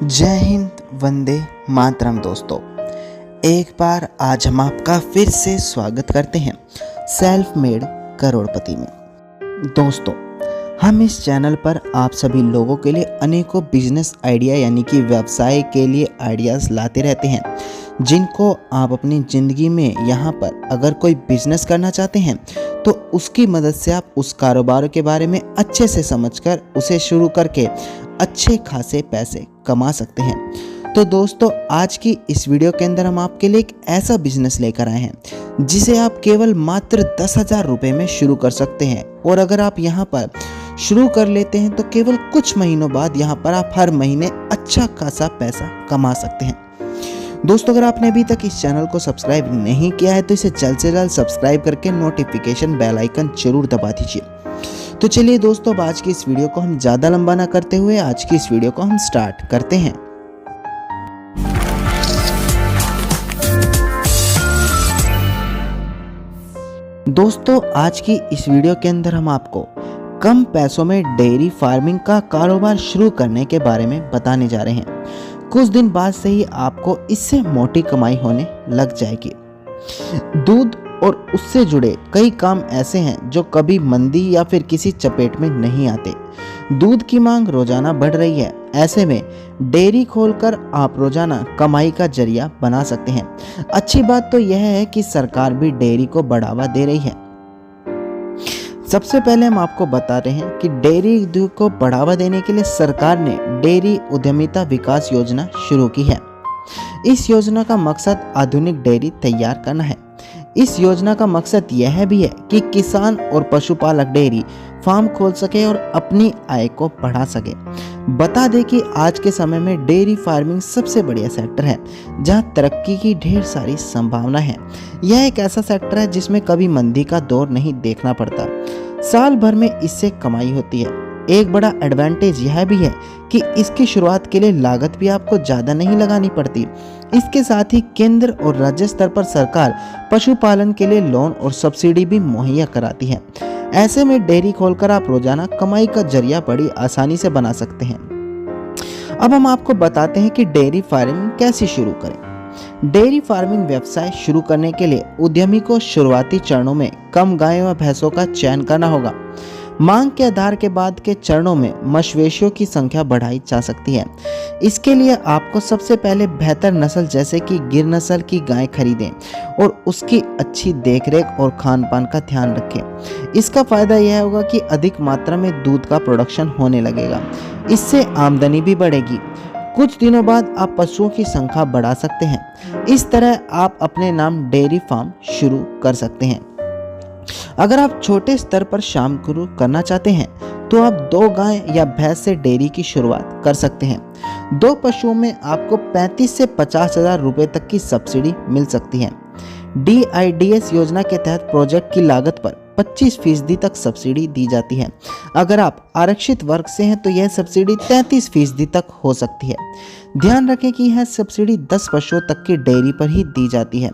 जय हिंद, वंदे मातरम। दोस्तों, एक बार आज हम आपका फिर से स्वागत करते हैं सेल्फ मेड करोड़पति में। दोस्तों, हम इस चैनल पर आप सभी लोगों के लिए अनेकों बिजनेस आइडिया यानी कि व्यवसाय के लिए आइडियाज़ लाते रहते हैं, जिनको आप अपनी ज़िंदगी में यहाँ पर अगर कोई बिजनेस करना चाहते हैं तो उसकी मदद से आप उस कारोबार के बारे में अच्छे से समझकर उसे शुरू करके अच्छे खासे पैसे कमा सकते हैं। तो दोस्तों, आज की इस वीडियो के अंदर हम आपके लिए एक ऐसा बिजनेस लेकर आए हैं जिसे आप केवल मात्र 10,000 रुपये में शुरू कर सकते हैं। और अगर आप यहाँ पर शुरू कर लेते हैं तो केवल कुछ महीनों बाद यहाँ पर आप हर महीने अच्छा खासा पैसा कमा सकते हैं। दोस्तों, अगर आपने अभी तक इस चैनल को सब्सक्राइब नहीं किया है तो इसे जल्द से जल्द सब्सक्राइब करके नोटिफिकेशन बेल आइकन जरूर दबा दीजिए। तो चलिए दोस्तों, अब आज की इस वीडियो को हम ज़्यादा लंबा ना करते हुए आज की इस वीडियो को हम स्टार्ट करते हैं। दोस्तों, आज की इस वीडियो के अंदर हम आपको कम पैसों में डेयरी फार्मिंग का कारोबार शुरू करने के बारे में बताने जा रहे हैं। कुछ दिन बाद से ही आपको इससे मोटी कमाई होने लग जाएगी। दूध और उससे जुड़े कई काम ऐसे हैं जो कभी मंदी या फिर किसी चपेट में नहीं आते। दूध की मांग रोजाना बढ़ रही है, ऐसे में डेयरी खोलकर आप रोजाना कमाई का जरिया बना सकते हैं। अच्छी बात तो यह है कि सरकार भी डेयरी को बढ़ावा दे रही है। सबसे पहले हम आपको बता रहे हैं कि डेयरी उद्योग को बढ़ावा देने के लिए सरकार ने डेयरी उद्यमिता विकास योजना शुरू की है। इस योजना का मकसद आधुनिक डेयरी तैयार करना है। इस योजना का मकसद यह भी है कि किसान और पशुपालक डेयरी फार्म खोल सके और अपनी आय को बढ़ा सके। बता दें कि आज के समय में डेयरी फार्मिंग सबसे बढ़िया सेक्टर है जहां तरक्की की ढेर सारी संभावना है। यह एक ऐसा सेक्टर है जिसमें कभी मंदी का दौर नहीं देखना पड़ता। साल भर में इससे कमाई होती है। एक बड़ा एडवांटेज यह भी है कि इसकी शुरुआत के लिए लागत भी आपको ज़्यादा नहीं लगानी पड़ती। इसके साथ ही केंद्र और राज्य स्तर पर सरकार पशुपालन के लिए लोन और सब्सिडी भी मुहैया कराती है। ऐसे में डेयरी खोलकर आप रोजाना कमाई का जरिया बड़ी आसानी से बना सकते हैं। अब हम आपको बताते हैं कि डेयरी फार्मिंग कैसे शुरू करें। डेयरी फार्मिंग व्यवसाय शुरू करने के लिए उद्यमी को शुरुआती चरणों में कम गायों व भैंसों का चयन करना होगा। मांग के आधार के बाद के चरणों में मवेशियों की संख्या बढ़ाई जा सकती है। इसके लिए आपको सबसे पहले बेहतर नस्ल जैसे कि गिर नस्ल की गाय खरीदें और उसकी अच्छी देखरेख और खान पान का ध्यान रखें। इसका फायदा यह होगा कि अधिक मात्रा में दूध का प्रोडक्शन होने लगेगा। इससे आमदनी भी बढ़ेगी। कुछ दिनों बाद आप पशुओं की संख्या बढ़ा सकते हैं। इस तरह आप अपने नाम डेयरी फार्म शुरू कर सकते हैं। अगर आप छोटे स्तर पर शुरू करना चाहते हैं तो आप 2 गाय या भैंस से डेयरी की शुरुआत कर सकते हैं। 2 पशुओं में आपको 35 से 50,000 रुपये तक की सब्सिडी मिल सकती है। DIDS योजना के तहत प्रोजेक्ट की लागत पर 25% तक सब्सिडी दी जाती है। अगर आप आरक्षित वर्ग से हैं तो यह सब्सिडी 33% तक हो सकती है। ध्यान रखें कि यह सब्सिडी 10 पशुओं तक की डेयरी पर ही दी जाती है।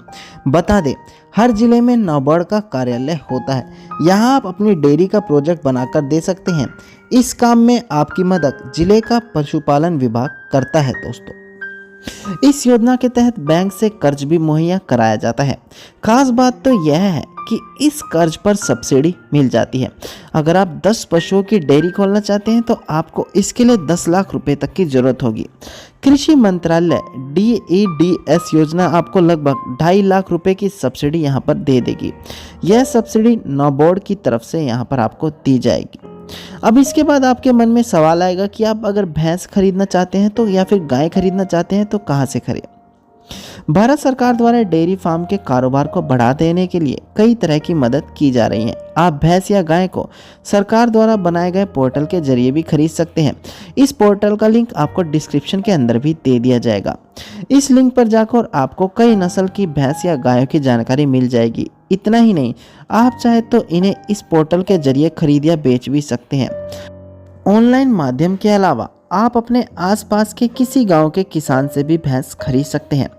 बता दें, हर जिले में नाबार्ड का कार्यालय होता है। यहाँ आप अपनी डेयरी का प्रोजेक्ट बनाकर दे सकते हैं। इस काम में आपकी मदद जिले का पशुपालन विभाग करता है। दोस्तों, इस योजना के तहत बैंक से कर्ज भी मुहैया कराया जाता है। खास बात तो यह है कि इस कर्ज पर सब्सिडी मिल जाती है। अगर आप 10 पशुओं की डेयरी खोलना चाहते हैं तो आपको इसके लिए 10 लाख रुपए तक की जरूरत होगी। कृषि मंत्रालय DEDS योजना आपको लगभग 2.5 लाख रुपए की सब्सिडी यहाँ पर दे देगी। यह सब्सिडी नाबार्ड की तरफ से यहाँ पर आपको दी जाएगी। अब इसके बाद आपके मन में सवाल आएगा कि आप अगर भैंस खरीदना चाहते हैं तो या फिर गाय खरीदना चाहते हैं तो कहाँ से खरीदें। भारत सरकार द्वारा डेयरी फार्म के कारोबार को बढ़ा देने के लिए कई तरह की मदद की जा रही है। आप भैंस या गाय को सरकार द्वारा बनाए गए पोर्टल के जरिए भी खरीद सकते हैं। इस पोर्टल का लिंक आपको डिस्क्रिप्शन के अंदर भी दे दिया जाएगा। इस लिंक पर जाकर आपको कई नस्ल की भैंस या गायों की जानकारी मिल जाएगी। इतना ही नहीं, आप चाहे तो इन्हें इस पोर्टल के जरिए खरीद या बेच भी सकते हैं। ऑनलाइन माध्यम के अलावा आप अपने आसपास के किसी गांव के किसान से भी भैंस खरीद सकते हैं।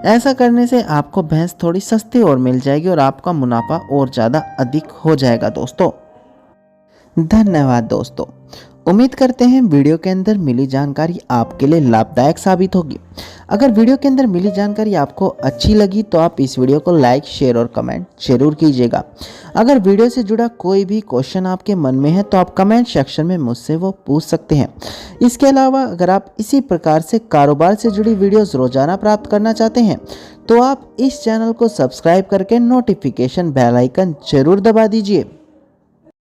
ऐसा करने से आपको भैंस थोड़ी सस्ती और मिल जाएगी और आपका मुनाफा और ज़्यादा अधिक हो जाएगा। दोस्तों, धन्यवाद। दोस्तों, उम्मीद करते हैं वीडियो के अंदर मिली जानकारी आपके लिए लाभदायक साबित होगी। अगर वीडियो के अंदर मिली जानकारी आपको अच्छी लगी तो आप इस वीडियो को लाइक, शेयर और कमेंट जरूर कीजिएगा। अगर वीडियो से जुड़ा कोई भी क्वेश्चन आपके मन में है तो आप कमेंट सेक्शन में मुझसे वो पूछ सकते हैं। इसके अलावा अगर आप इसी प्रकार से कारोबार से जुड़ी वीडियोस रोजाना प्राप्त करना चाहते हैं तो आप इस चैनल को सब्सक्राइब करके नोटिफिकेशन बेल आइकन जरूर दबा दीजिए।